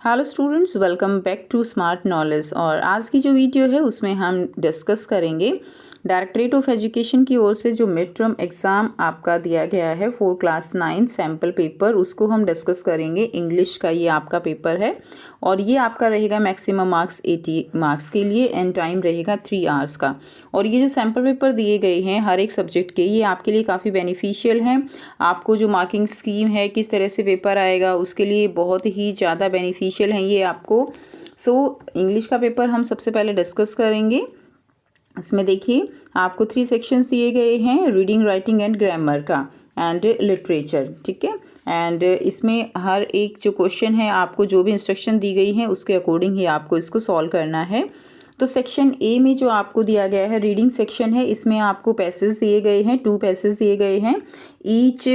Hello students, welcome back to smart knowledge. और आज की जो वीडियो है उसमें हम डिस्कस करेंगे डायरेक्टरेट ऑफ एजुकेशन की ओर से जो मिड टर्म एग्ज़ाम आपका दिया गया है फॉर क्लास 9 सैम्पल पेपर, उसको हम डिस्कस करेंगे। इंग्लिश का ये आपका पेपर है और ये आपका रहेगा मैक्सिमम मार्क्स 80 मार्क्स के लिए एंड टाइम रहेगा 3 आवर्स का। और ये जो सैम्पल पेपर दिए गए हैं हर एक सब्जेक्ट के, ये आपके लिए काफ़ी बेनिफिशियल हैं। आपको जो मार्किंग स्कीम है, किस तरह से पेपर आएगा, उसके लिए बहुत ही ज़्यादा बेनिफिशियल हैं ये आपको। इंग्लिश का पेपर हम सबसे पहले डिस्कस करेंगे। इसमें देखिए आपको 3 सेक्शंस दिए गए हैं, रीडिंग, राइटिंग एंड ग्रामर का एंड लिटरेचर, ठीक है। एंड इसमें हर एक जो क्वेश्चन है आपको जो भी इंस्ट्रक्शन दी गई है उसके अकॉर्डिंग ही आपको इसको सॉल्व करना है। तो सेक्शन ए में जो आपको दिया गया है रीडिंग सेक्शन है, इसमें आपको पैसेज दिए गए हैं, 2 पैसेज दिए गए हैं, ईच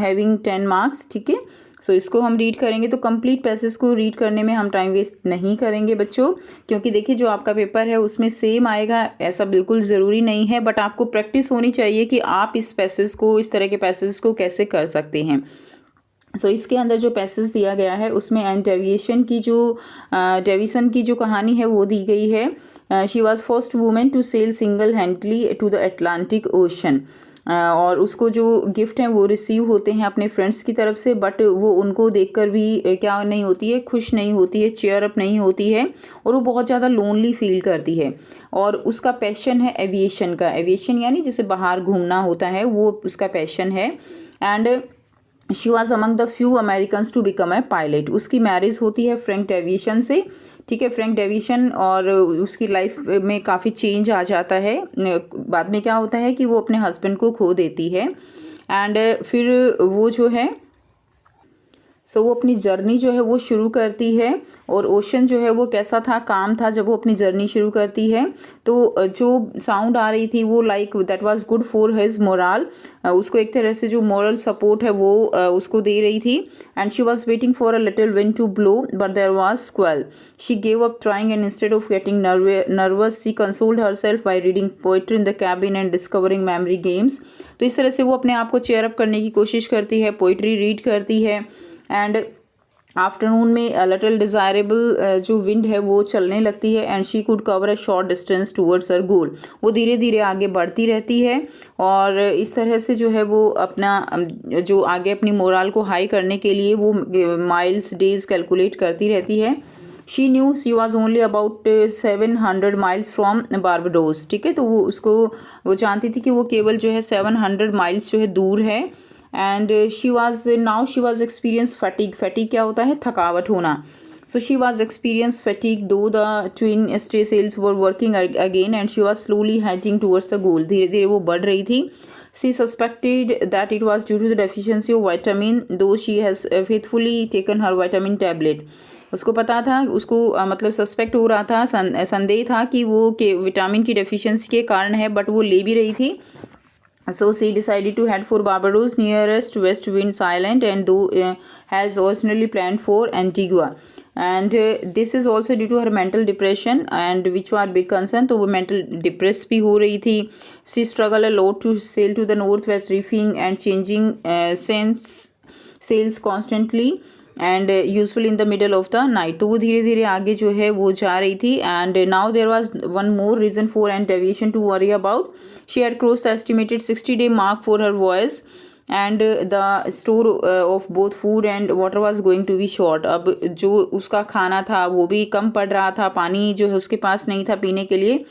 हैविंग 10 मार्क्स, ठीक है। इसको हम रीड करेंगे। तो कंप्लीट पैसेज को रीड करने में हम टाइम वेस्ट नहीं करेंगे बच्चों, क्योंकि देखिए जो आपका पेपर है उसमें सेम आएगा ऐसा बिल्कुल ज़रूरी नहीं है, बट आपको प्रैक्टिस होनी चाहिए कि आप इस पैसेज को, इस तरह के पैसेज को कैसे कर सकते हैं। इसके अंदर जो पैसेज दिया गया है उसमें डेविएशन की जो डेविसन की जो कहानी है वो दी गई है। She was first women to sail single handedly to the Atlantic Ocean. और उसको जो गिफ्ट हैं वो रिसीव होते हैं अपने फ्रेंड्स की तरफ से, बट वो उनको देखकर भी क्या नहीं होती है, खुश नहीं होती है, चेयर अप नहीं होती है और वो बहुत ज़्यादा लोनली फील करती है। और उसका पैशन है एविएशन का, एविएशन यानी जैसे बाहर घूमना होता है, वो उसका पैशन है। And she was among the few Americans to become a pilot. उसकी मैरिज होती है फ्रैंक डेविएशन से, ठीक है, फ्रैंक डेविएशन, और उसकी लाइफ में काफ़ी चेंज आ जाता है। बाद में क्या होता है कि वो अपने हस्बैंड को खो देती है एंड फिर वो जो है वो अपनी जर्नी जो है वो शुरू करती है। और ओशन जो है वो कैसा था, काम था जब वो अपनी जर्नी शुरू करती है। तो जो साउंड आ रही थी वो like that was good for his moral, उसको एक तरह से जो मोरल सपोर्ट है वो उसको दे रही थी। And she was waiting for a little wind to blow but there was squall. She gave up trying and instead of getting nervous she consoled herself by reading poetry in the cabin and discovering memory games. तो इस तरह से वो अपने आप को cheer up करने की कोशिश करती है, पोइट्री रीड करती है। एंड आफ्टरनून में लिटिल डिज़ायरेबल जो विंड है वो चलने लगती है and she could cover a short distance towards her goal. वो धीरे धीरे आगे बढ़ती रहती है और इस तरह से जो है वो अपना जो आगे अपनी मोरल को हाई करने के लिए वो माइल्स डेज कैलकुलेट करती रहती है। She knew she was only about 700 miles from Barbados, ठीक है। तो वो जानती थी कि वो केवल जो है 700 माइल्स जो है दूर है। And she was experience fatigue. Fatigue क्या होता है, थकावट होना। She was experience fatigue though the twin stay sails were working again and she was slowly heading towards the goal. धीरे धीरे वो बढ़ रही थी। She suspected that it was due to the deficiency of vitamin, though she has faithfully taken her vitamin tablet. उसको पता था, उसको मतलब सस्पेक्ट हो रहा था, संदेह था कि वो के विटामिन की डेफिशिएंसी के कारण है, बट वो ले भी रही थी। So she decided to head for Barbados, nearest West Wind Island, and though has originally planned for Antigua. And this is also due to her mental depression, and which was big concern. तो वो mental depressed भी हो रही थी. She struggled a lot to sail to the northwest, reefing and changing sails constantly. And useful in the middle of the night. तो वो धीरे धीरे आगे जो है वो जा रही थी। And now there was one more reason for Ann Davison to worry about. She had cross the estimated 60-day mark for her voyage and the store of both food and water was going to be short. अब जो उसका खाना था वो भी कम पड़ रहा था, पानी जो है उसके पास नहीं था पीने के लिए।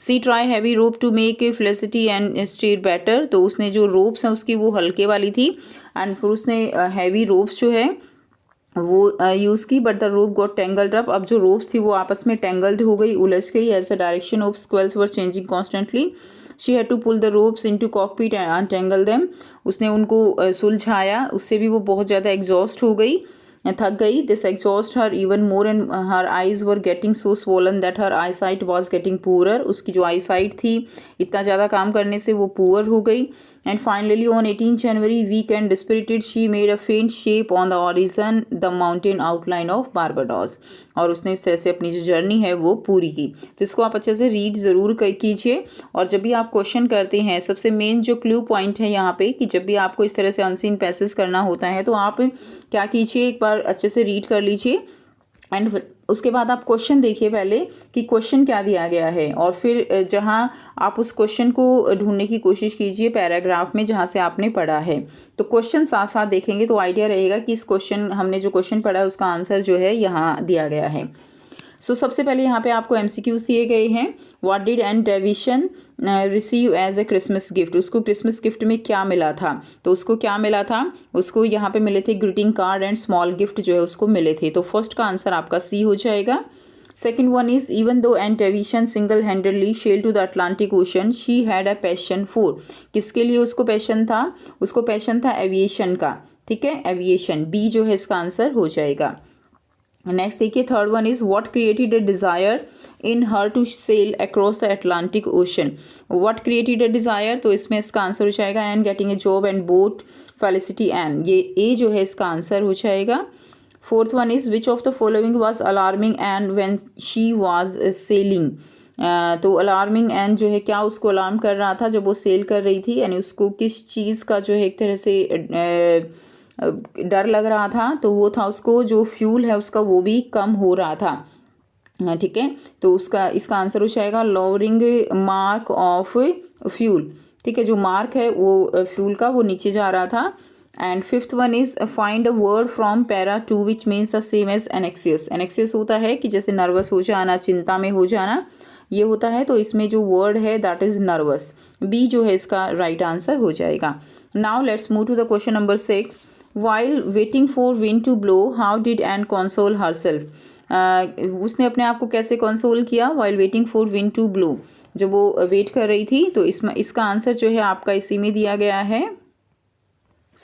She try heavy rope to make a felicity and steer better. तो उसने जो रोप्स हैं उसकी वो हल्के वाली थी एंड फिर उसने हैवी रोप्स जो है वो यूज़ की, but the rope got tangled up. अब जो रोप्स थी वो आपस में टेंगल्ड हो गई, उलझ गई। As the direction of squalls were changing constantly, she had to pull the ropes into cockpit and untangle them. उसने उनको सुलझाया, उससे भी वो बहुत ज़्यादा एग्जॉस्ट हो गई, थक गई। This exhaust her even more and her eyes were getting so swollen that her I site was getting poor. उसकी जो आई साइट थी इतना ज़्यादा काम करने से वो पुअर हो गई। And finally on 18 January weak and dispirited she made a faint shape on the horizon the mountain outline of Barbados. और उसने इस तरह से अपनी जो जर्नी है वो पूरी की। तो इसको आप अच्छे से रीड ज़रूर कीजिए। और जब भी आप क्वेश्चन करते हैं, सबसे मेन जो क्लू पॉइंट है यहाँ पे कि जब भी आपको इस तरह से अनसीन पैसेज करना होता है तो आप क्या कीजिए, एक बार अच्छे से रीड कर लीजिए एंड उसके बाद आप क्वेश्चन देखिए पहले कि क्वेश्चन क्या दिया गया है, और फिर जहां आप उस क्वेश्चन को ढूंढने की कोशिश कीजिए पैराग्राफ में जहां से आपने पढ़ा है। तो क्वेश्चन साथ साथ देखेंगे तो आइडिया रहेगा कि इस क्वेश्चन हमने जो क्वेश्चन पढ़ा है उसका आंसर जो है यहाँ दिया गया है। सबसे पहले यहाँ पे आपको MCQs दिए गए हैं। What did Ann Davison receive as a Christmas gift, उसको क्रिसमस गिफ्ट में क्या मिला था, तो उसको क्या मिला था, उसको यहाँ पे मिले थे greeting card and small gift जो है उसको मिले थे। तो फर्स्ट का आंसर आपका C हो जाएगा। Second one is even though Ann Davison single handedly sail to the Atlantic Ocean she had a passion for, किसके लिए उसको पैशन था, उसको पैशन था एविएशन का। ठीक है, एविएशन, B जो है इसका आंसर हो जाएगा। नेक्स्ट देखिए third one is what created a desire in her to sail across the Atlantic Ocean, what created a desire, तो इसमें इसका आंसर हो जाएगा Ann getting a job and boat Felicity Ann, ये A जो है इसका आंसर हो जाएगा। Fourth one is which of the following was alarming Ann when she was sailing, तो अलार्मिंग एन जो है क्या उसको अलार्म कर रहा था जब वो सेल कर रही थी, यानी उसको किस चीज़ का जो है एक तरह से डर लग रहा था, तो वो था उसको जो फ्यूल है उसका वो भी कम हो रहा था। ठीक है, तो इसका आंसर हो जाएगा लोअरिंग मार्क ऑफ फ्यूल। ठीक है, जो मार्क है वो फ्यूल का वो नीचे जा रहा था। And fifth one is find a word from para 2 which means the same as anxious. Anxious होता है कि जैसे नर्वस हो जाना, चिंता में हो जाना, ये होता है, तो इसमें जो वर्ड है दैट इज नर्वस, B जो है इसका राइट आंसर हो जाएगा। Now let's move to the question number 6। While waiting for wind to blow, how did Anne console herself? उसने अपने आप को कैसे कंसोल किया while waiting for wind to blow, जब वो वेट कर रही थी, तो इसका आंसर जो है आपका इसी में दिया गया है।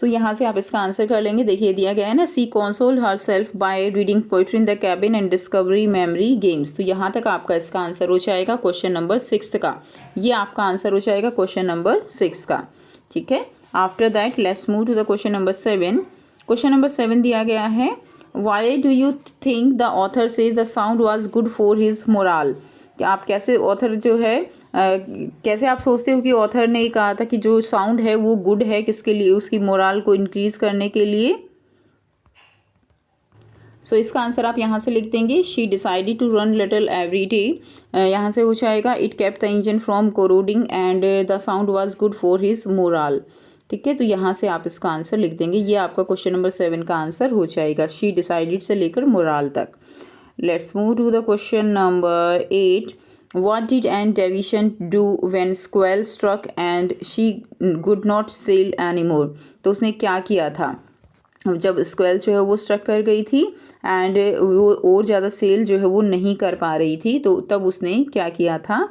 यहाँ से आप इसका आंसर कर लेंगे। देखिए दिया गया है ना, she consoled herself by reading poetry in the cabin and discovery memory games. तो यहाँ तक आपका इसका आंसर हो जाएगा क्वेश्चन नंबर 6 का, ये आपका आंसर हो जाएगा क्वेश्चन नंबर 6 का। ठीक है, after that let's move to the question number 7। Question number 7 दिया गया है why do you think the author says the sound was good for his morale. कि आप कैसे ऑथर जो है कैसे आप सोचते हो कि ऑथर ने कहा था कि जो साउंड है वो गुड है किसके लिए, उसकी मोरल को इंक्रीज करने के लिए। इसका आंसर आप यहाँ से लिख देंगे she decided to run little every day, यहाँ से हो जाएगा it kept the engine from corroding and the sound was good for his morale. ठीक है, तो यहाँ से आप इसका आंसर लिख देंगे, ये आपका क्वेश्चन नंबर 7 का आंसर हो जाएगा, शी डिसाइडेड से लेकर मोरल तक। Let's move to the question number 8। What did Anne Davishan do when squall struck and she could not sail anymore? तो उसने क्या किया था जब स्क्वेल जो है वो स्ट्रक कर गई थी एंड वो और ज़्यादा सेल जो है वो नहीं कर पा रही थी, तो तब उसने क्या किया था।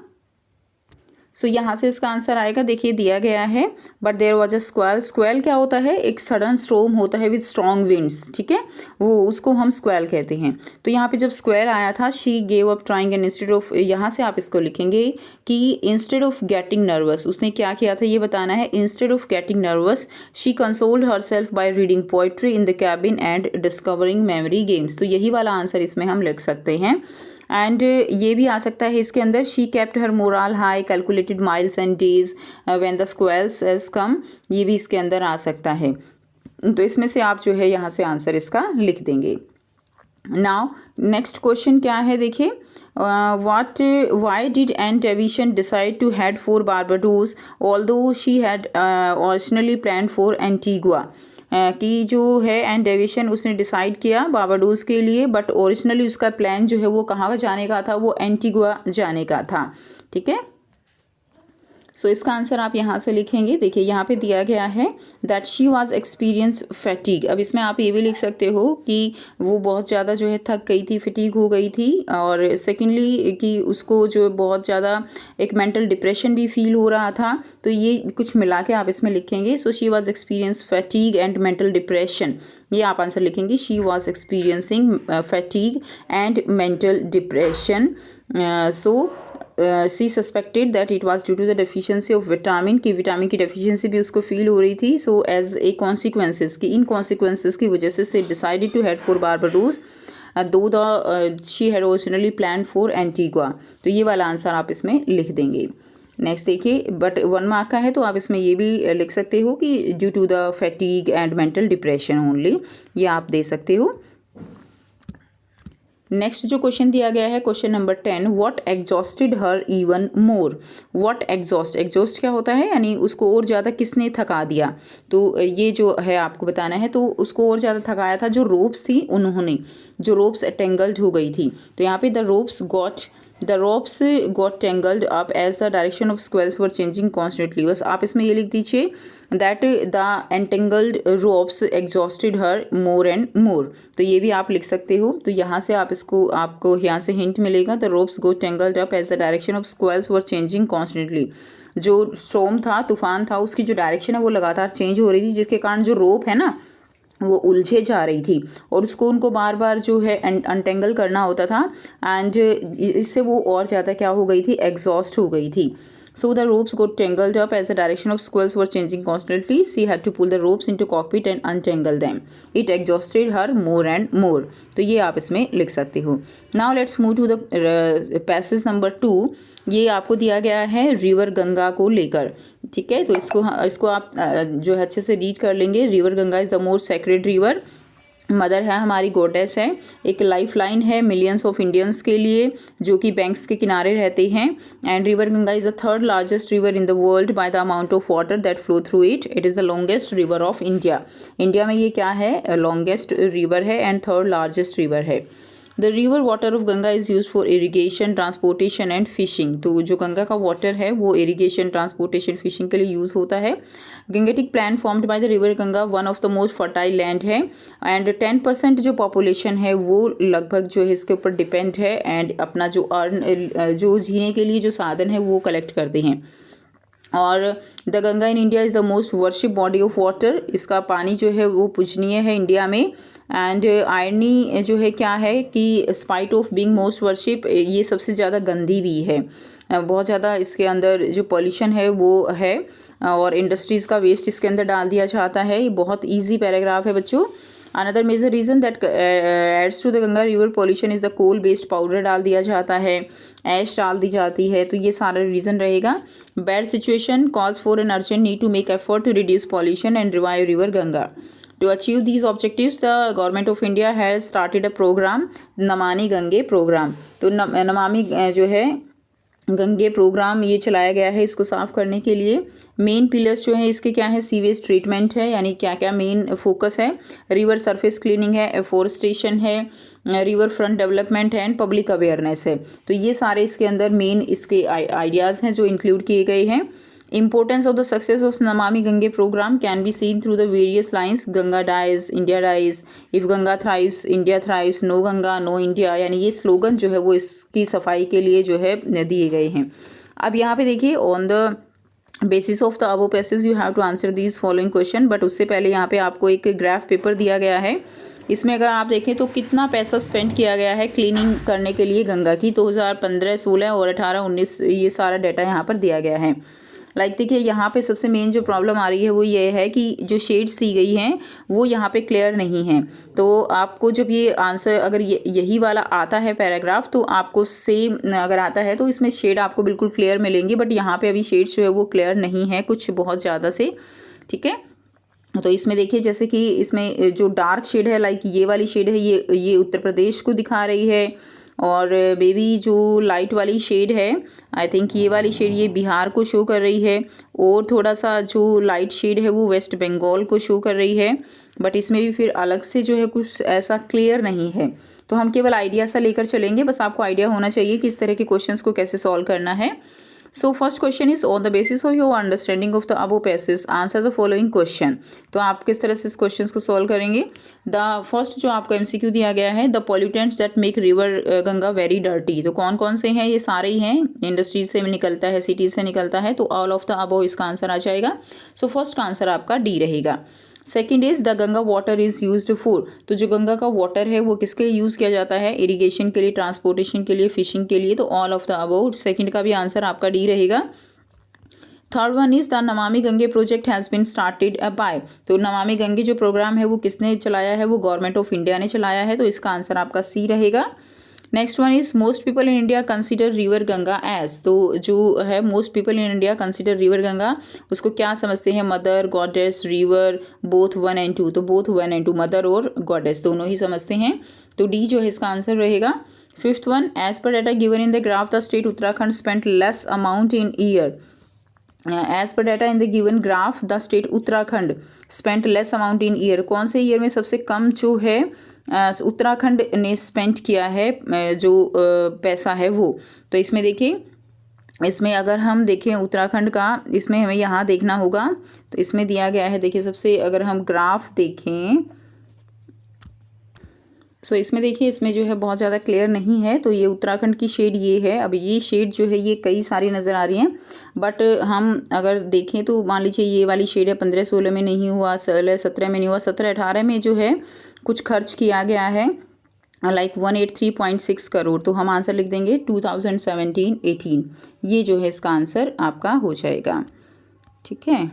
यहाँ से इसका आंसर आएगा, देखिए दिया गया है बट देयर वाज अ स्क्वेल। स्क्वेल क्या होता है, एक सडन स्टॉर्म होता है विद स्ट्रॉन्ग विंड्स। ठीक है, वो उसको हम स्क्वेल कहते हैं। तो यहाँ पे जब स्क्वेल आया था she gave up trying and instead of, यहाँ से आप इसको लिखेंगे कि इंस्टेड ऑफ गेटिंग नर्वस, उसने क्या किया था ये बताना है। Instead of getting nervous she consoled herself by reading poetry in the cabin and discovering memory games. तो यही वाला आंसर इसमें हम लिख सकते हैं। एंड ये भी आ सकता है इसके अंदर she kept her morale high calculated miles and days when the squalls has come, ये भी इसके अंदर आ सकता है। तो इसमें से आप जो है यहाँ से आंसर इसका लिख देंगे। नाउ नेक्स्ट क्वेश्चन क्या है, देखिए why did Ann Davison decide to head for Barbados although she had originally plan for Antigua. कि जो है एन डेविशन उसने डिसाइड किया बारबाडोस के लिए, बट ओरिजिनली उसका प्लान जो है वो कहाँ जाने का था, वो एंटीगुआ जाने का था। ठीक है, इसका आंसर आप यहाँ से लिखेंगे। देखिए यहाँ पे दिया गया है that she was experience fatigue. अब इसमें आप ये भी लिख सकते हो कि वो बहुत ज़्यादा जो है थक गई थी, फटीग हो गई थी, और सेकेंडली कि उसको जो बहुत ज़्यादा एक मेंटल डिप्रेशन भी फील हो रहा था। तो ये कुछ मिला के आप इसमें लिखेंगे। She was experience fatigue and mental depression, ये आप आंसर लिखेंगे she was experiencing fatigue and mental depression. She suspected that it was due to the deficiency of vitamin, की विटामिन की डेफिशिएंसी भी उसको फील हो रही थी। सो एज ए कॉन्सिक्वेंसेस की इन कॉन्सिक्वेंसेस की वजह से decided to head for Barbados though the she had originally plan for Antigua. तो ये वाला आंसर आप इसमें लिख देंगे। नेक्स्ट देखिए, बट 1 मार्क का है तो आप इसमें ये भी लिख सकते हो कि due to the fatigue and mental depression only, ये आप दे सकते हो। नेक्स्ट जो क्वेश्चन दिया गया है question number 10, what exhausted her even more. What exhaust क्या होता है, यानी उसको और ज़्यादा किसने थका दिया। तो ये जो है आपको बताना है, तो उसको और ज़्यादा थकाया था जो रोप्स थी उन्होंने, जो रोप्स टेंगल्ड हो गई थी। तो यहाँ पे the ropes got tangled up as the direction of squalls were changing constantly. बस आप इसमें ये लिख दीजिए that the entangled ropes exhausted her more and more. तो ये भी आप लिख सकते हो। तो यहाँ से आपको यहाँ से हिंट मिलेगा, the ropes go tangled up as the direction of squalls were changing constantly. जो स्टॉर्म था, तूफान था, उसकी जो डायरेक्शन है वो लगातार चेंज हो रही थी, जिसके कारण जो रोप है ना वो उलझे जा रही थी और उसको उनको बार बार जो है अनटेंगल करना होता था, एंड इससे वो और ज़्यादा क्या हो गई थी, एग्जॉस्ट हो गई थी। So the ropes got tangled up as the direction of squirrels were changing constantly. She had to pull the ropes into cockpit and untangle them. It exhausted her more and more. तो ये आप इसमें लिख सकते हो। Now let's move to the passage number 2. ये आपको दिया गया है रिवर गंगा को लेकर, ठीक है। तो इसको आप जो है अच्छे से रीड कर लेंगे। River Ganga is the most sacred river, mother है, हमारी गॉडेस है, एक लाइफ लाइन है मिलियंस ऑफ इंडियंस के लिए जो कि बैंक्स के किनारे रहते हैं। And river Ganga is the third largest river in the world by the amount of water that flow through it. It is the longest river of India. India में ये क्या है, लॉन्गेस्ट रिवर है एंड थर्ड लार्जेस्ट रिवर है। The river water of Ganga is use for irrigation, transportation and fishing. तो जो गंगा का water है वो इरीगेशन, ट्रांसपोर्टेशन, फिशिंग के लिए यूज़ होता है। Gangetic plan formed by the river Ganga one of the most fertile land है, एंड 10% जो पॉपुलेशन है वो लगभग जो है इसके ऊपर डिपेंड है, एंड अपना जो जीने के लिए जो साधन है वो कलेक्ट करते हैं। और the Ganga in India is the most worship body of water. इसका पानी जो है वो पूजनीय है इंडिया में। एंड आयरनी जो है क्या है कि spite of being most worship, ये सबसे ज़्यादा गंदी भी है। बहुत ज़्यादा इसके अंदर जो पॉल्यूशन है वो है, और इंडस्ट्रीज़ का वेस्ट इसके अंदर डाल दिया जाता है। ये बहुत ईजी पैराग्राफ है बच्चों। Another major reason that adds to the Ganga river pollution is the coal based powder डाल दिया जाता है, ऐश डाल दी जाती है। तो ये सारा रीज़न रहेगा। Bad situation calls for an urgent need to make effort to reduce pollution and revive river Ganga. To achieve these objectives, the government of India has started a program, Namami Gange programme. तो नमामि जो है गंगे प्रोग्राम ये चलाया गया है इसको साफ़ करने के लिए। मेन पिलर्स जो है इसके क्या है, सीवेज ट्रीटमेंट है, यानी क्या क्या मेन फोकस है, रिवर सरफेस क्लीनिंग है, एफोरेस्टेशन है, रिवर फ्रंट डेवलपमेंट है एंड पब्लिक अवेयरनेस है। तो ये सारे इसके अंदर मेन इसके आइडियाज़ हैं जो इंक्लूड किए गए हैं। Importance of the success of Namami Gange program can be seen through the various lines. Ganga dies, India dies. If Ganga thrives, India thrives. No Ganga, no India. यानी ये slogan जो है वो इसकी सफाई के लिए जो है दिए गए हैं। अब यहाँ पे देखिए, on the basis of the above passage you have to answer these following question. But उससे पहले यहाँ पे आपको एक ग्राफ पेपर दिया गया है। इसमें अगर आप देखें तो कितना पैसा स्पेंड किया गया है क्लीनिंग करने के लिए गंगा की। 2015, 16 और 18, 19 ये सारा डाटा यहाँ पर दिया गया है। देखिए यहाँ पे सबसे मेन जो प्रॉब्लम आ रही है वो ये है कि जो शेड्स दी गई हैं वो यहाँ पे क्लियर नहीं हैं। तो आपको जब ये आंसर अगर यही वाला आता है पैराग्राफ, तो आपको सेम अगर आता है तो इसमें शेड आपको बिल्कुल क्लियर मिलेंगे। बट यहाँ पे अभी शेड्स जो है वो क्लियर नहीं है, कुछ बहुत ज़्यादा से, ठीक है। तो इसमें देखिए जैसे कि इसमें जो डार्क शेड है, ये वाली शेड है, ये उत्तर प्रदेश को दिखा रही है। और बेबी जो लाइट वाली शेड है, आई थिंक ये वाली शेड ये बिहार को शो कर रही है। और थोड़ा सा जो लाइट शेड है वो वेस्ट बंगाल को शो कर रही है। बट इसमें भी फिर अलग से जो है कुछ ऐसा क्लियर नहीं है। तो हम केवल आइडिया सा लेकर चलेंगे, बस आपको आइडिया होना चाहिए कि इस तरह के क्वेश्चंस को कैसे सॉल्व करना है। So first question is, on the basis of your understanding of the above passage answer the following question. तो आप किस तरह से इस क्वेश्चन को सॉल्व करेंगे। द फर्स्ट जो आपको एमसीक्यू दिया गया है, the pollutants that make river Ganga very dirty. तो कौन कौन से हैं, ये सारे ही हैं, इंडस्ट्रीज से निकलता है, सिटीज से निकलता है। तो ऑल ऑफ द अबव इसका आंसर आ जाएगा। सो फर्स्ट का आंसर आपका डी रहेगा। Second is the Ganga water is used for. तो जो गंगा का वाटर है वो किसके लिए यूज़ किया जाता है, इरिगेशन के लिए, ट्रांसपोर्टेशन के लिए, फिशिंग के लिए। तो all of the above, second का भी आंसर आपका डी रहेगा। Third one is the Namami Gange project has been started by. तो नमामि गंगे जो प्रोग्राम है वो किसने चलाया है, वो गवर्नमेंट ऑफ इंडिया ने चलाया है। तो इसका आंसर आपका सी रहेगा। Next one is most people in India consider river Ganga as, तो जो है most people in India consider river Ganga, उसको क्या समझते हैं? Mother, goddess, river, both 1 and 2, तो बोथ 1 and 2 मदर और गॉडेस दोनों ही समझते हैं, तो डी जो है इसका आंसर रहेगा। Fifth one, as per data given in the graph the state Uttarakhand spent less amount in year, as per data in the given graph the state Uttarakhand spent less amount in year, कौन से year में सबसे कम जो है उत्तराखंड ने spend किया है जो पैसा है वो। तो इसमें देखिए, इसमें अगर हम देखें उत्तराखंड का, इसमें हमें यहाँ देखना होगा, तो इसमें दिया गया है, देखिए सबसे अगर हम ग्राफ देखें, सो इसमें देखिए इसमें जो है बहुत ज़्यादा क्लियर नहीं है, तो ये उत्तराखंड की शेड ये है। अब ये शेड जो है ये कई सारी नज़र आ रही हैं, बट हम अगर देखें तो मान लीजिए ये वाली शेड है 15-16 में नहीं हुआ, 16-17 में नहीं हुआ, 17-18 में जो है कुछ खर्च किया गया है लाइक 183.6 करोड़, तो हम आंसर लिख देंगे 2017-18, ये जो है इसका आंसर आपका हो जाएगा। ठीक है,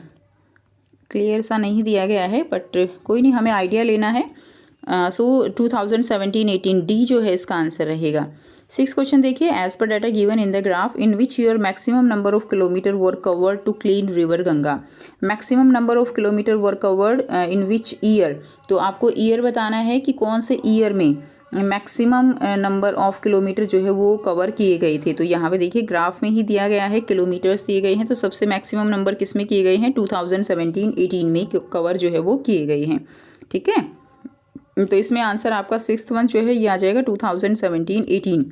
क्लियर सा नहीं दिया गया है बट कोई नहीं, हमें आइडिया लेना है। सो 2017-18 डी जो है इसका आंसर रहेगा। 6 क्वेश्चन देखिए, as per data given in the graph in which year maximum number of kilometre were covered to clean river Ganga, maximum number of kilometre were covered in which year, तो आपको year बताना है कि कौन से year में maximum number of kilometre जो है वो कवर किए गए थे। तो यहाँ पे देखिए ग्राफ में ही दिया गया है, किलोमीटर्स दिए गए हैं, तो सबसे मैक्सिमम नंबर किस में किए गए हैं? 2017-18 में कवर जो है वो किए गए हैं। ठीक है, तो इसमें आंसर आपका 6th वन जो है ये आ जाएगा 2017-18।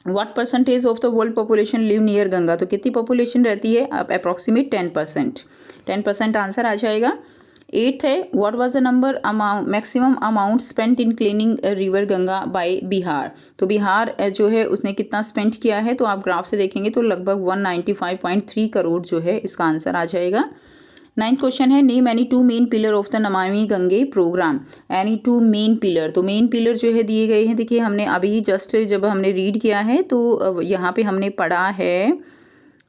What percentage of the world population live near Ganga, तो कितनी पॉपुलेशन रहती है? आप अप्रॉक्सीमेट 10% आंसर आ जाएगा। 8th है, what was the number amount maximum amount spent in cleaning river Ganga by Bihar, तो बिहार जो है उसने कितना स्पेंड किया है? तो आप ग्राफ से देखेंगे तो लगभग 195.3 करोड़ जो है इसका आंसर आ जाएगा। 9th क्वेश्चन है, name any 2 main pillar of the Namami Gange programme, any 2 main pillar, तो मेन पिलर जो है दिए गए हैं, देखिए हमने अभी जस्ट जब हमने रीड किया है तो यहाँ पे हमने पढ़ा है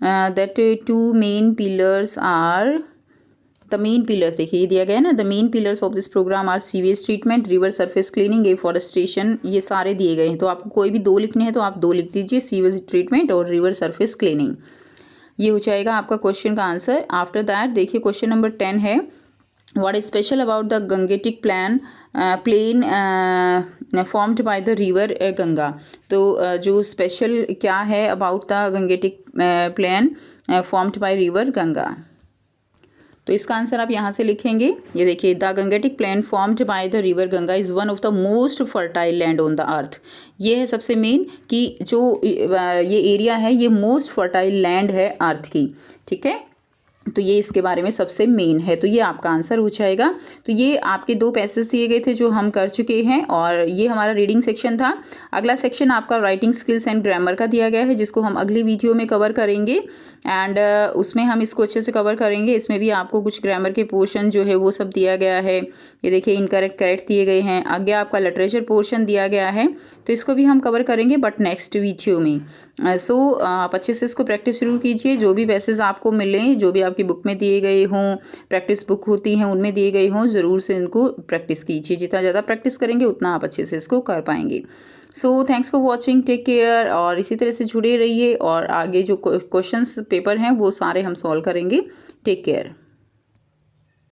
that 2 main pillars are, the main pillars देखिए ये दिया गया है ना, the main pillars of this programme are sewage treatment, river surface cleaning, afforestation, ये सारे दिए गए हैं, तो आपको कोई भी 2 लिखने हैं तो आप 2 लिख दीजिए, सीवेज ट्रीटमेंट और रिवर सरफेस क्लीनिंग, ये हो जाएगा आपका क्वेश्चन का आंसर। आफ्टर दैट देखिए क्वेश्चन नंबर 10 है, what is special about the Gangetic plain formed by the river Ganga, तो जो स्पेशल क्या है about the Gangetic plain formed by river Ganga, तो इसका आंसर आप यहाँ से लिखेंगे। ये देखिए, the Gangetic plain formed by the river Ganga is one of the most fertile land on the earth, ये है सबसे मेन कि जो ये एरिया है ये मोस्ट फर्टाइल लैंड है अर्थ की। ठीक है, तो ये इसके बारे में सबसे मेन है, तो ये आपका आंसर हो जाएगा। तो ये आपके 2 पैसेज दिए गए थे जो हम कर चुके हैं, और ये हमारा रीडिंग सेक्शन था। अगला सेक्शन आपका राइटिंग स्किल्स एंड ग्रामर का दिया गया है, जिसको हम अगली वीडियो में कवर करेंगे, एंड उसमें हम इसको अच्छे से कवर करेंगे। इसमें भी आपको कुछ ग्रामर के पोर्शन जो है वो सब दिया गया है, ये देखिए इनकरेक्ट करेक्ट दिए गए हैं। आगे आपका लिटरेचर पोर्शन दिया गया है, तो इसको भी हम कवर करेंगे बट नेक्स्ट वीडियो में। सो आप अच्छे से इसको प्रैक्टिस जरूर कीजिए, जो भी पैसेज आपको मिलें, जो भी आपकी बुक में दिए गए हों, प्रैक्टिस बुक होती हैं उनमें दिए गए हों, ज़रूर से इनको प्रैक्टिस कीजिए। जितना ज़्यादा प्रैक्टिस करेंगे उतना आप अच्छे से इसको कर पाएंगे। So thanks for watching, take care, और इसी तरह से जुड़े रहिए, और आगे जो क्वेश्चंस पेपर हैं वो सारे हम सॉल्व करेंगे। Take care.